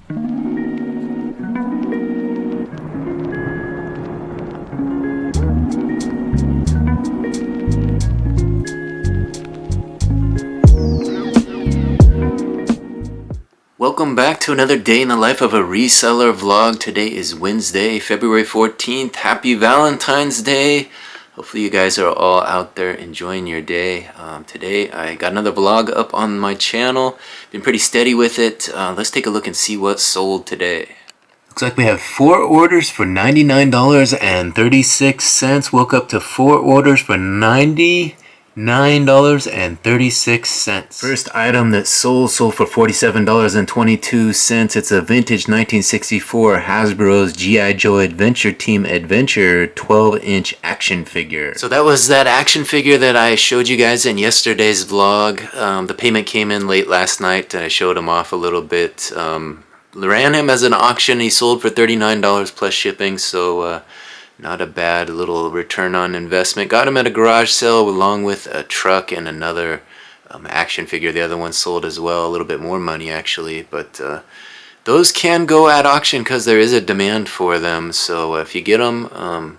Welcome back to another day in the life of a reseller vlog. Today is Wednesday, February 14th. Happy Valentine's Day. Hopefully you guys are all out there enjoying your day. Today I got another vlog up on my channel. Been pretty steady with it. Let's take a look and see what sold today. Looks like we have 4 orders for $99.36. Woke up to 4 orders for $99.36. First item that sold for $47.22. It's a vintage 1964 Hasbro's G.I. Joe Adventure Team Adventure 12-inch action figure. So that was that action figure that I showed you guys in yesterday's vlog. The payment came in late last night and I showed him off a little bit. Ran him as an auction. He sold for $39 plus shipping, so not a bad little return on investment. Got him at a garage sale along with a truck and another action figure. The other one sold as well, a little bit more money actually, but those can go at auction because there is a demand for them. So if you get them,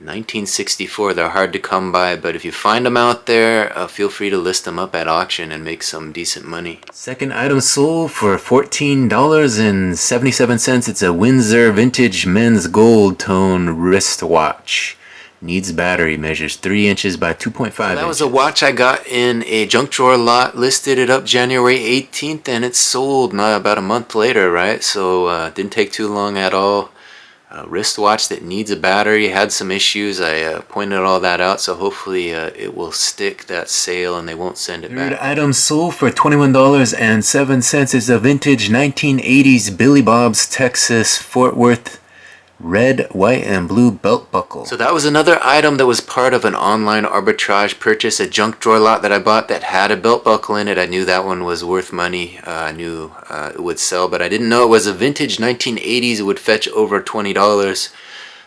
1964, they're hard to come by, but if you find them out there, feel free to list them up at auction and make some decent money. Second item sold for $14.77. It's a Windsor vintage men's gold tone wristwatch. Needs battery, measures 3 inches by 2.5 inches. That was a watch I got in a junk drawer lot, listed it up January 18th, and it sold about a month later, right? So didn't take too long at all. Wristwatch that needs a battery, had some issues. I pointed all that out, so hopefully it will stick that sale and they won't send it back. Third item sold for $21.07. Is a vintage 1980s Billy Bob's Texas Fort Worth red, white, and blue belt buckle. So that was another item that was part of an online arbitrage purchase, a junk drawer lot that I bought that had a belt buckle in it. I knew that one was worth money. I knew it would sell, but I didn't know it was a vintage 1980s. It would fetch over $20.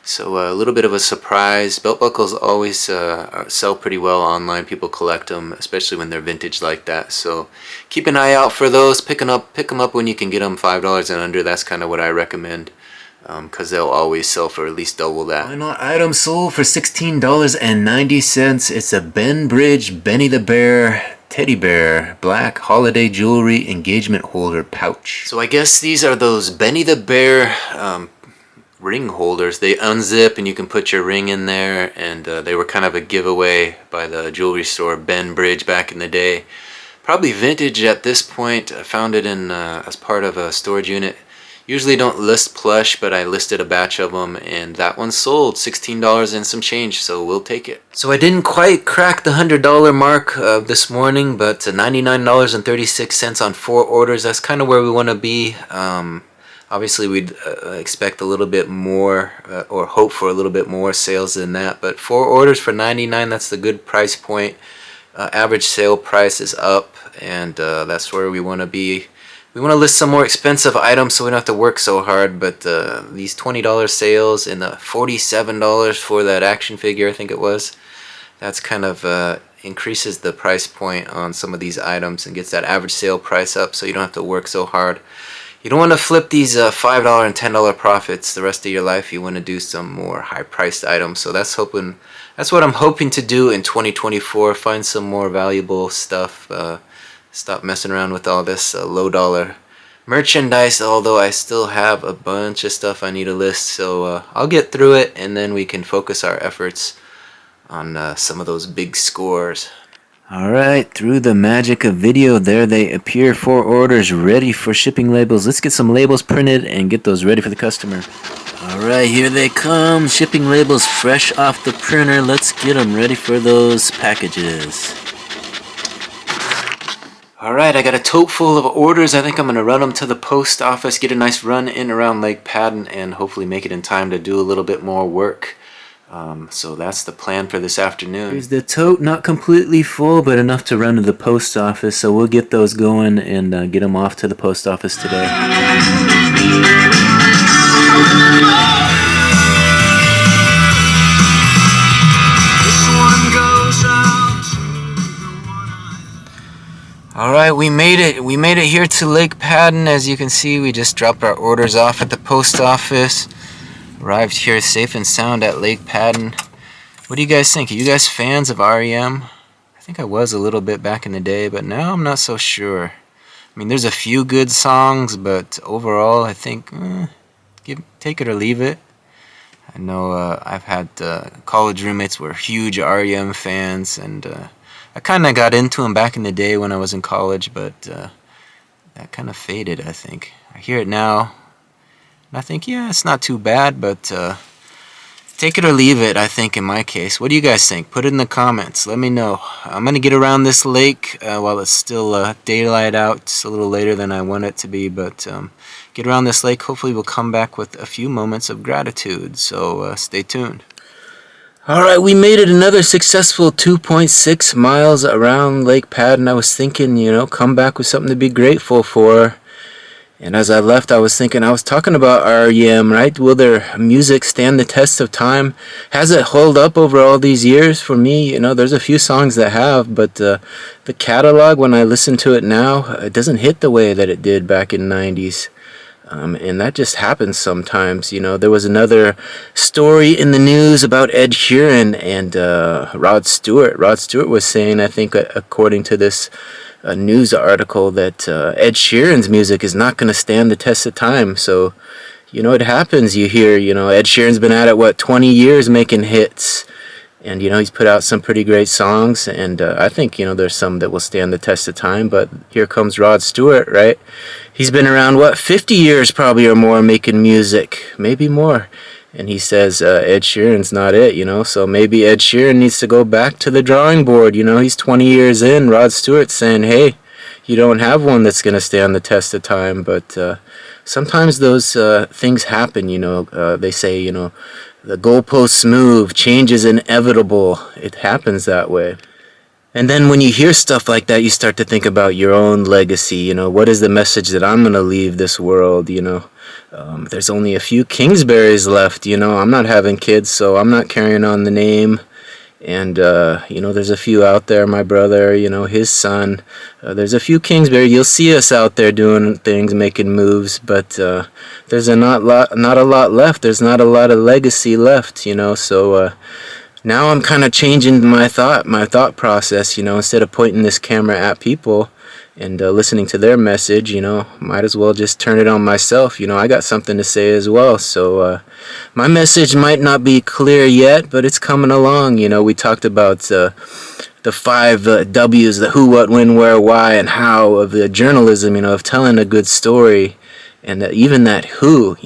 So a little bit of a surprise. Belt buckles always sell pretty well online. People collect them, especially when they're vintage like that. So keep an eye out for those. Pick them up when you can get them, $5 and under. That's kind of what I recommend, because they'll always sell for at least double that. Final item sold for $16.90. It's a Ben Bridge Benny the Bear teddy bear black holiday jewelry engagement holder pouch. So I guess these are those Benny the Bear ring holders. They unzip and you can put your ring in there, and they were kind of a giveaway by the jewelry store Ben Bridge back in the day. Probably vintage at this point. I found it in as part of a storage unit. Usually don't list plush, but I listed a batch of them, and that one sold $16 and some change, so we'll take it. So I didn't quite crack the $100 mark this morning, but $99.36 on 4 orders. That's kind of where we want to be. Obviously, we'd expect a little bit more, or hope for a little bit more sales than that, but 4 orders for $99, that's the good price point. Average sale price is up, and that's where we want to be. We want to list some more expensive items so we don't have to work so hard, but these $20 sales and the $47 for that action figure, I think it was, that's kind of increases the price point on some of these items and gets that average sale price up so you don't have to work so hard. You don't want to flip these $5 and $10 profits the rest of your life. You want to do some more high-priced items. So that's what I'm hoping to do in 2024, find some more valuable stuff. Stop messing around with all this low-dollar merchandise, although I still have a bunch of stuff I need to list. So I'll get through it, and then we can focus our efforts on some of those big scores. Alright, through the magic of video, there they appear. 4 orders ready for shipping labels. Let's get some labels printed and get those ready for the customer. Alright, here they come. Shipping labels fresh off the printer. Let's get them ready for those packages. Alright, I got a tote full of orders. I think I'm going to run them to the post office, get a nice run in around Lake Padden, and hopefully make it in time to do a little bit more work. So that's the plan for this afternoon. Here's the tote, not completely full, but enough to run to the post office. So we'll get those going and get them off to the post office today. Alright. Alright, we made it. We made it here to Lake Padden. As you can see, we just dropped our orders off at the post office. Arrived here safe and sound at Lake Padden. What do you guys think? Are you guys fans of REM? I think I was a little bit back in the day, but now I'm not so sure. I mean, there's a few good songs, but overall, I think, take it or leave it. I know I've had college roommates who were huge REM fans, and I kind of got into them back in the day when I was in college, but that kind of faded, I think. I hear it now, and I think, yeah, it's not too bad, but take it or leave it, I think, in my case. What do you guys think? Put it in the comments. Let me know. I'm going to get around this lake while it's still daylight out. It's a little later than I want it to be, but get around this lake. Hopefully we'll come back with a few moments of gratitude, so stay tuned. Alright, we made it another successful 2.6 miles around Lake Padden. I was thinking, come back with something to be grateful for. And as I left, I was thinking, I was talking about REM, right? Will their music stand the test of time? Has it held up over all these years? For me, there's a few songs that have, but the catalog, when I listen to it now, it doesn't hit the way that it did back in the 90s. And that just happens sometimes. There was another story in the news about Ed Sheeran and Rod Stewart. Rod Stewart was saying, I think, according to this news article, that Ed Sheeran's music is not going to stand the test of time. So, it happens. You hear, Ed Sheeran's been at it, 20 years making hits. And, he's put out some pretty great songs, and I think, there's some that will stand the test of time, but here comes Rod Stewart, right? He's been around, 50 years probably or more making music, maybe more. And he says Ed Sheeran's not it, so maybe Ed Sheeran needs to go back to the drawing board, he's 20 years in. Rod Stewart's saying, hey, you don't have one that's going to stand the test of time, but sometimes those things happen, they say, the goalposts move, change is inevitable. It happens that way. And then when you hear stuff like that, you start to think about your own legacy. What is the message that I'm going to leave this world? There's only a few Kingsburys left. I'm not having kids, so I'm not carrying on the name. And, there's a few out there, my brother, his son. There's a few Kingsbury. You'll see us out there doing things, making moves, but there's not a lot left. There's not a lot of legacy left, so now I'm kind of changing my thought process, instead of pointing this camera at people and listening to their message, might as well just turn it on myself. I got something to say as well. So my message might not be clear yet, but it's coming along. We talked about the 5 W's, the who, what, when, where, why, and how of the journalism, of telling a good story. And even that who,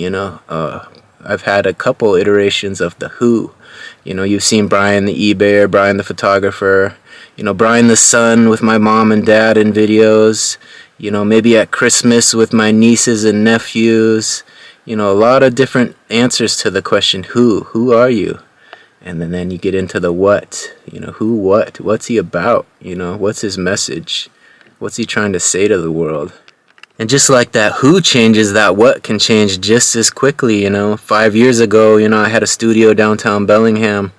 I've had a couple iterations of the who. You've seen Brian the eBayer, Brian the photographer, Brian the son with my mom and dad in videos, maybe at Christmas with my nieces and nephews, a lot of different answers to the question, who are you? And then you get into the what, what's he about, what's his message, what's he trying to say to the world? And just like that who changes, that what can change just as quickly. 5 years ago, I had a studio downtown Bellingham.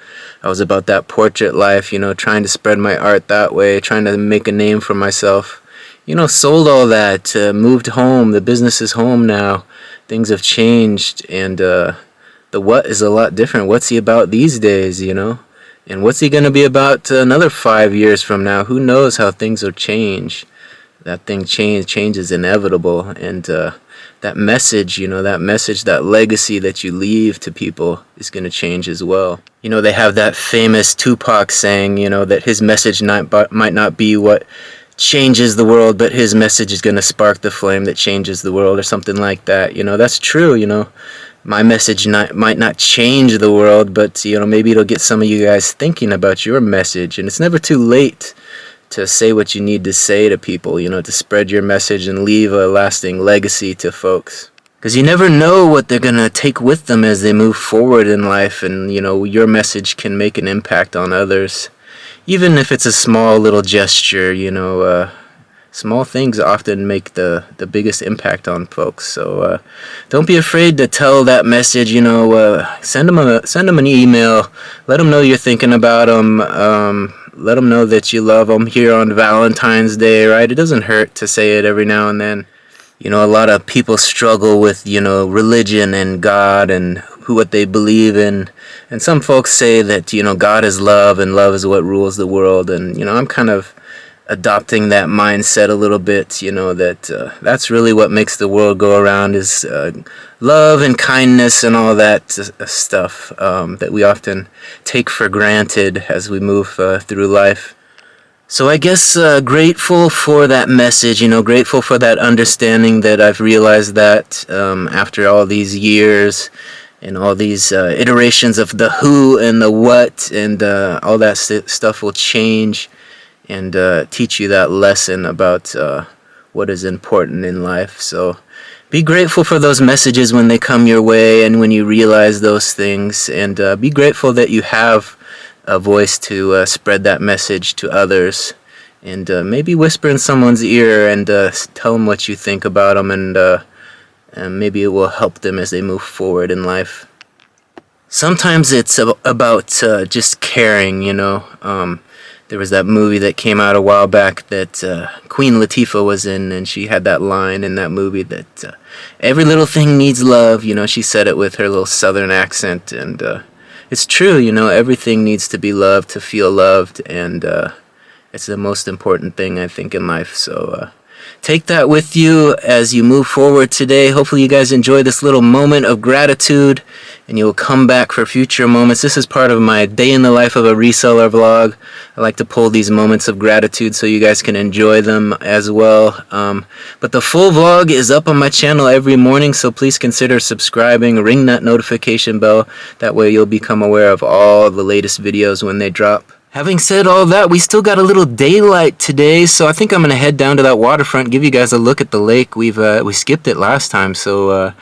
I was about that portrait life, trying to spread my art that way, trying to make a name for myself. Sold all that, moved home. The business is home now. Things have changed, and the what is a lot different. What's he about these days, And what's he going to be about another 5 years from now? Who knows how things will change. That thing change is inevitable, and that message, that legacy that you leave to people is going to change as well. They have that famous Tupac saying, that his message might not be what changes the world, but his message is going to spark the flame that changes the world, or something like that. That's true. My message might not change the world, but maybe it'll get some of you guys thinking about your message, and it's never too late to say what you need to say to people, to spread your message and leave a lasting legacy to folks. Because you never know what they're going to take with them as they move forward in life, and, your message can make an impact on others. Even if it's a small little gesture, small things often make the biggest impact on folks. So don't be afraid to tell that message, send them an email, let them know you're thinking about them. let them know that you love them here on Valentine's Day, right? It doesn't hurt to say it every now and then. You know, a lot of people struggle with, you know, religion and God and what they believe in. And some folks say that, you know, God is love and love is what rules the world. And, you know, I'm kind of adopting that mindset a little bit, you know, that that's really what makes the world go around is love and kindness and all that stuff that we often take for granted as we move through life. So I guess grateful for that message, you know, grateful for that understanding that I've realized that after all these years and all these iterations of the who and the what and all that stuff will change and teach you that lesson about what is important in life. So be grateful for those messages when they come your way and when you realize those things, and be grateful that you have a voice to spread that message to others, and maybe whisper in someone's ear and tell them what you think about them, and maybe it will help them as they move forward in life. Sometimes it's about just caring, you know. There was that movie that came out a while back that Queen Latifah was in, and she had that line in that movie that every little thing needs love. You know, she said it with her little southern accent, and it's true, you know, everything needs to be loved to feel loved, and it's the most important thing, I think, in life. So take that with you as you move forward today. Hopefully you guys enjoy this little moment of gratitude, and you'll come back for future moments. This is part of my day in the life of a reseller vlog. I like to pull these moments of gratitude so you guys can enjoy them as well. But the full vlog is up on my channel every morning, so please consider subscribing, ring that notification bell. That way you'll become aware of all the latest videos when they drop. Having said all that, we still got a little daylight today, so I think I'm going to head down to that waterfront, give you guys a look at the lake. We skipped it last time, so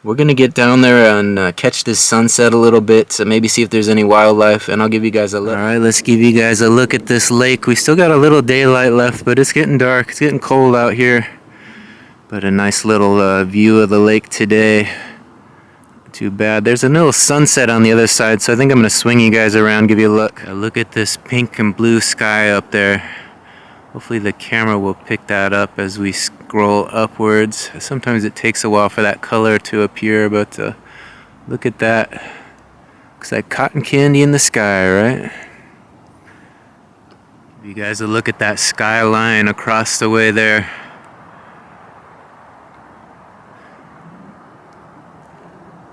we're going to get down there and catch this sunset a little bit, so maybe see if there's any wildlife, and I'll give you guys a look. Alright, let's give you guys a look at this lake. We still got a little daylight left, but it's getting dark. It's getting cold out here. But a nice little view of the lake today. Too bad. There's a little sunset on the other side, so I think I'm going to swing you guys around, give you a look. Look at this pink and blue sky up there. Hopefully the camera will pick that up as we scroll upwards. Sometimes it takes a while for that color to appear, but look at that. Looks like cotton candy in the sky, right? Give you guys a look at that skyline across the way there.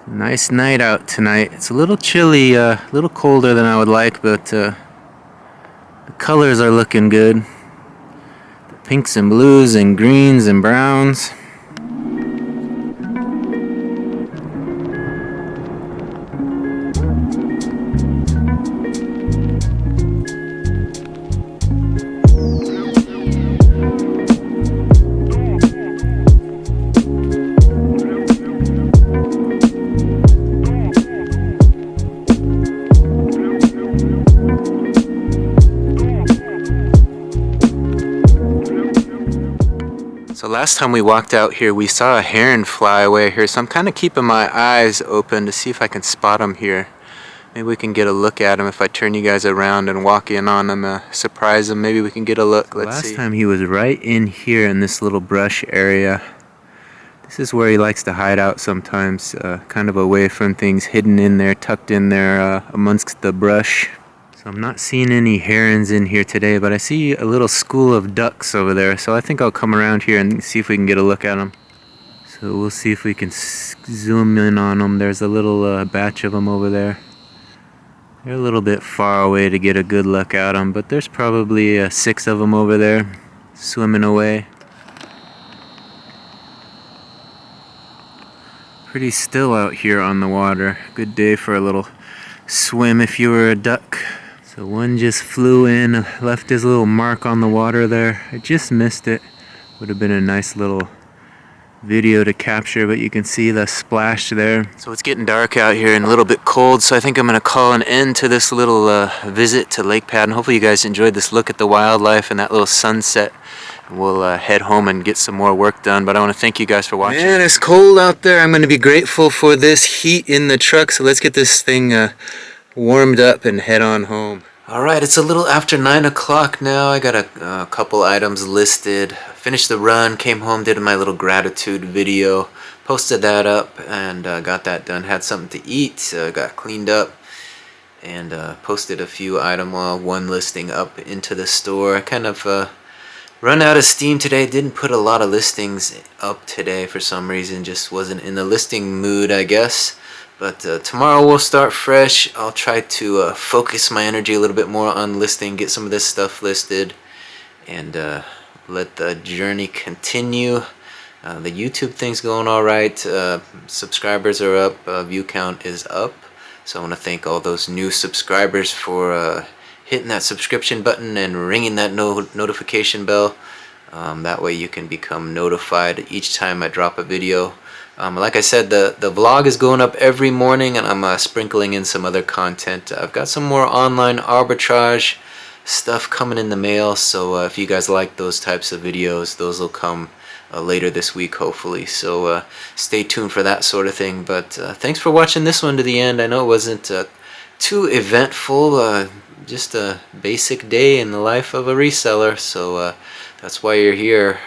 Nice night out tonight. It's a little chilly, a little colder than I would like, but the colors are looking good. The pinks and blues and greens and browns. So last time we walked out here, we saw a heron fly away here, so I'm kind of keeping my eyes open to see if I can spot him here. Maybe we can get a look at him if I turn you guys around and walk in on him, surprise him. Maybe we can get a look. Let's see. Last time he was right in here in this little brush area. This is where he likes to hide out sometimes, kind of away from things, hidden in there, tucked in there amongst the brush. So I'm not seeing any herons in here today, but I see a little school of ducks over there, so I think I'll come around here and see if we can get a look at them. So we'll see if we can zoom in on them. There's a little batch of them over there. They're a little bit far away to get a good look at them, but there's probably 6 of them over there swimming away. Pretty still out here on the water. Good day for a little swim if you were a duck. So one just flew in, left his little mark on the water there. I just missed it. Would have been a nice little video to capture, but you can see the splash there. So it's getting dark out here and a little bit cold, so I think I'm going to call an end to this little visit to Lake Padden. Hopefully you guys enjoyed this look at the wildlife and that little sunset. We'll head home and get some more work done, but I want to thank you guys for watching. Man, it's cold out there. I'm going to be grateful for this heat in the truck, so let's get this thing warmed up and head on home. Alright, it's a little after 9 o'clock now. I got a couple items listed. Finished the run, came home, did my little gratitude video, posted that up, and got that done. Had something to eat, got cleaned up, and posted a few one listing up into the store. I kind of run out of steam today. Didn't put a lot of listings up today for some reason. Just wasn't in the listing mood, I guess. But tomorrow we'll start fresh. I'll try to focus my energy a little bit more on listing, get some of this stuff listed, and let the journey continue. The YouTube thing's going all right. Subscribers are up. View count is up. So I want to thank all those new subscribers for hitting that subscription button and ringing that notification bell. That way you can become notified each time I drop a video. Like I said, the vlog is going up every morning, and I'm sprinkling in some other content. I've got some more online arbitrage stuff coming in the mail, so if you guys like those types of videos, those will come later this week, hopefully. So stay tuned for that sort of thing. But thanks for watching this one to the end. I know it wasn't too eventful, just a basic day in the life of a reseller, so that's why you're here.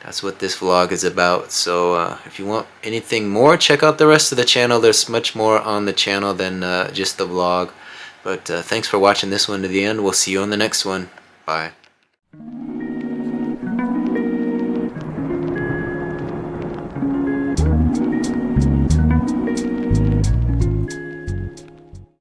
That's what this vlog is about. So if you want anything more, check out the rest of the channel. There's much more on the channel than just the vlog. But thanks for watching this one to the end. We'll see you on the next one. Bye.